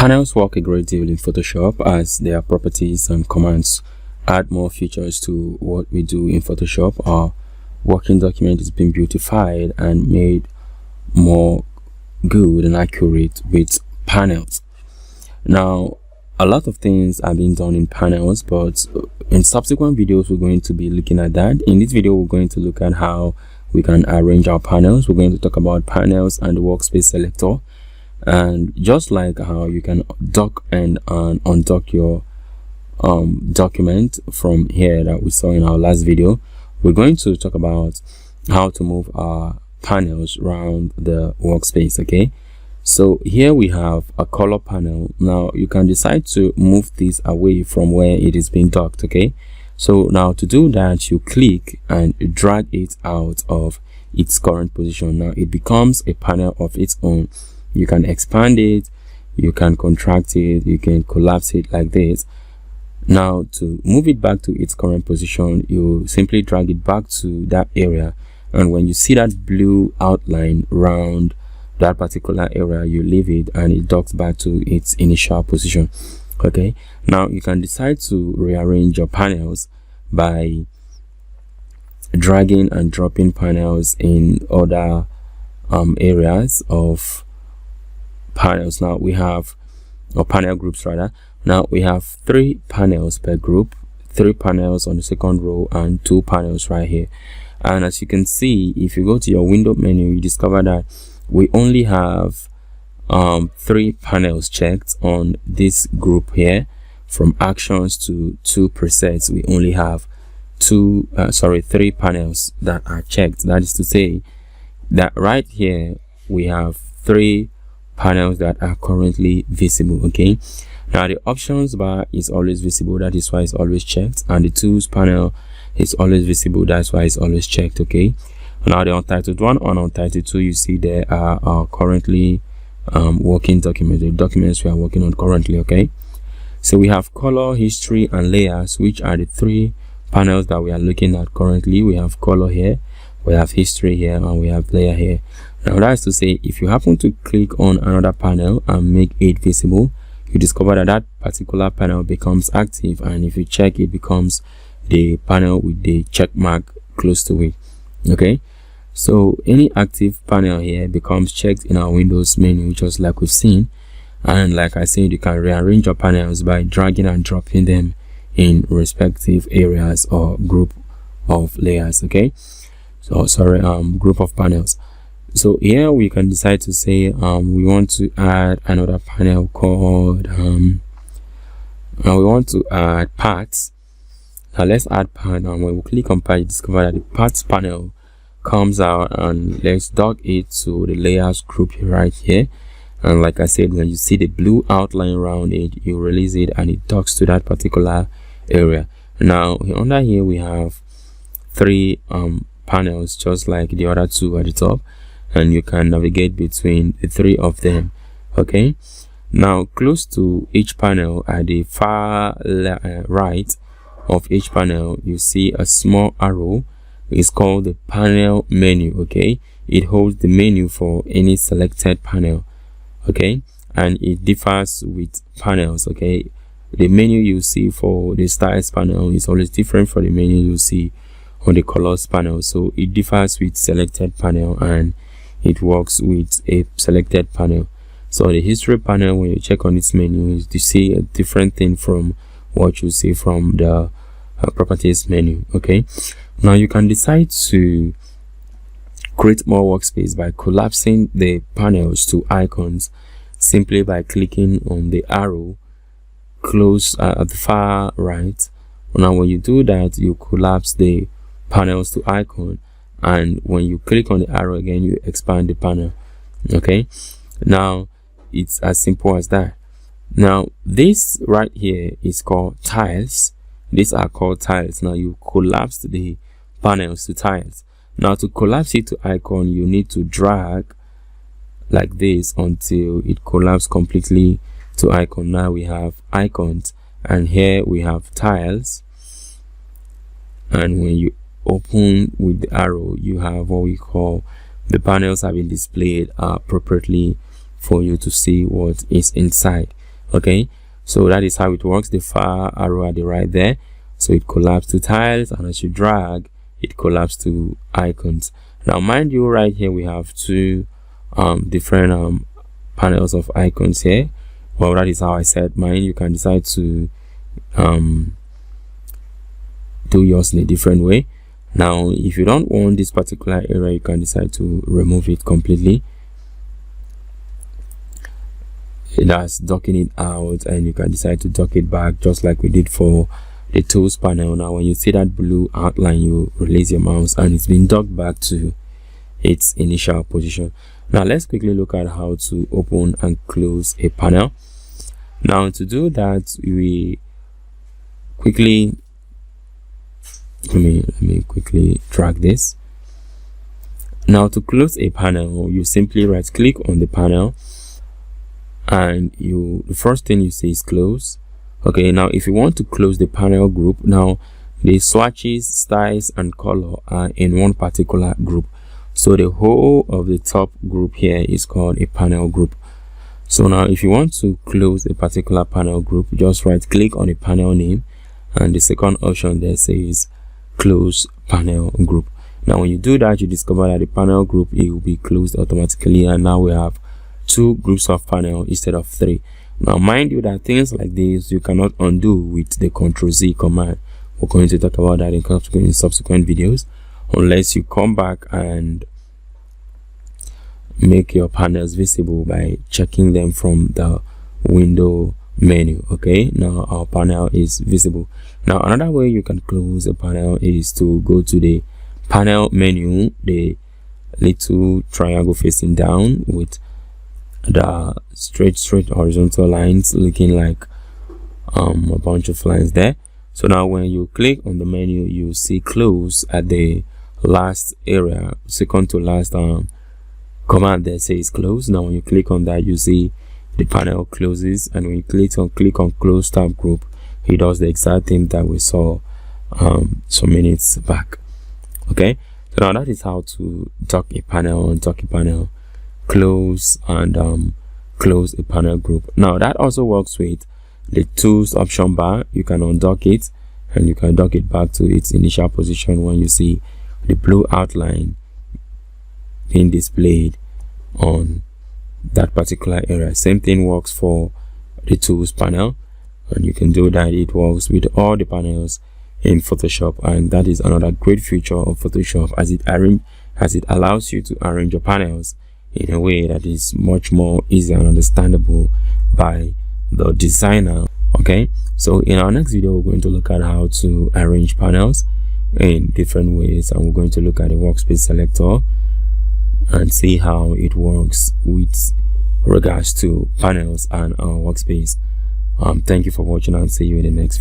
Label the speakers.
Speaker 1: Panels work a great deal in Photoshop as their properties and commands add more features to what we do in Photoshop. Our working document is being beautified and made more good and accurate with panels. Now, a lot of things are being done in panels, but in subsequent videos we're going to be looking at that. In this video we're going to look at how we can arrange our panels. We're going to talk about panels and the workspace selector, and just like how you can dock and undock your document from here that we saw in our last video, we're going to talk about how to move our panels around the workspace. Okay, so here we have a color panel. Now you can decide to move this away from where it is being docked. Okay, so now to do that, you click and drag it out of its current position. Now it becomes a panel of its own. You can expand it, you can contract it, you can collapse it like this. Now to move it back to its current position, you simply drag it back to that area, and when you see that blue outline around that particular area, you leave it and it docks back to its initial position. Okay, now you can decide to rearrange your panels by dragging and dropping panels in other areas of panels. Now we have, or panel groups rather. Now we have 3 panels per group, 3 panels on the second row and 2 panels right here. And as you can see, if you go to your window menu, you discover that we only have 3 panels checked on this group here. From actions to 2 presets, we only have 3 panels that are checked. That is to say that right here we have 3 panels that are currently visible. Okay, now the options bar is always visible, that is why it's always checked, and the tools panel is always visible, that's why it's always checked. Okay, now the untitled 1 and untitled 2, you see there are our currently working documents, the documents we are working on currently. Okay, so we have color, history and layers, which are the 3 panels that we are looking at currently. We have color here, we have history here, and we have layer here. Now that is to say, if you happen to click on another panel and make it visible, you discover that that particular panel becomes active, and if you check, it becomes the panel with the check mark close to it. Okay, so any active panel here becomes checked in our Windows menu, just like we've seen. And like I said, you can rearrange your panels by dragging and dropping them in respective areas or group of layers. Okay, so group of panels. So here we can decide to say we want to add another panel called we want to add parts. Now let's add part, and when we click on part, you discover that the parts panel comes out, and let's dock it to the layers group right here. And like I said, when you see the blue outline around it, you release it and it docks to that particular area. Now under here we have 3 panels, just like the other 2 at the top, and you can navigate between the 3 of them. Okay, now close to each panel at the far right of each panel, you see a small arrow. It's called the panel menu. Okay, it holds the menu for any selected panel. Okay, and it differs with panels. Okay, the menu you see for the styles panel is always different from the menu you see on the colors panel. So it differs with selected panel and it works with a selected panel. So the history panel, when you check on its menu, is to see a different thing from what you see from the properties menu. Okay, now you can decide to create more workspace by collapsing the panels to icons simply by clicking on the arrow close at the far right. Now when you do that, you collapse the panels to icon, and when you click on the arrow again, you expand the panel. Okay, now it's as simple as that. Now this right here is called tiles. These are called tiles. Now you collapse the panels to tiles. Now to collapse it to icon, you need to drag like this until it collapses completely to icon. Now we have icons, and here we have tiles, and when you open with the arrow, you have what we call the panels have been displayed appropriately for you to see what is inside. Okay, so that is how it works. The far arrow at the right there, so it collapsed to tiles, and as you drag, it collapsed to icons. Now mind you, right here we have two different panels of icons here. Well, that is how I set mine. You can decide to do yours in a different way. Now if you don't want this particular area, you can decide to remove it completely. That's docking it out, and you can decide to dock it back, just like we did for the tools panel. Now when you see that blue outline, you release your mouse and it's been docked back to its initial position. Now let's quickly look at how to open and close a panel. Now to do that, we quickly let me quickly drag this. Now to close a panel, you simply right click on the panel, and the first thing you see is close. Okay, now if you want to close the panel group, now the swatches, styles, and color are in one particular group, so the whole of the top group here is called a panel group. So now if you want to close a particular panel group, just right click on the panel name, and the second option there says close panel group. Now when you do that, you discover that the panel group, it will be closed automatically, and now we have two groups of panel instead of three. Now mind you that things like this you cannot undo with the Ctrl+Z command. We're going to talk about that in subsequent videos, unless you come back and make your panels visible by checking them from the window menu. Okay, now our panel is visible. Now another way you can close a panel is to go to the panel menu, the little triangle facing down with the straight horizontal lines looking like a bunch of lines there. So now when you click on the menu, you see close at the last area, second to last command there says close. Now when you click on that, you see the panel closes, and when you click on close tab group, it does the exact thing that we saw some minutes back. Okay, so now that is how to dock a panel, undock a panel, close and close a panel group. Now that also works with the tools option bar. You can undock it and you can dock it back to its initial position when you see the blue outline being displayed on that particular area. Same thing works for the tools panel, and you can do that. It works with all the panels in Photoshop, and that is another great feature of Photoshop, as it allows you to arrange your panels in a way that is much more easy and understandable by the designer. Okay, so in our next video we're going to look at how to arrange panels in different ways, and we're going to look at the workspace selector and see how it works with regards to panels and our workspace. Thank you for watching, and see you in the next video.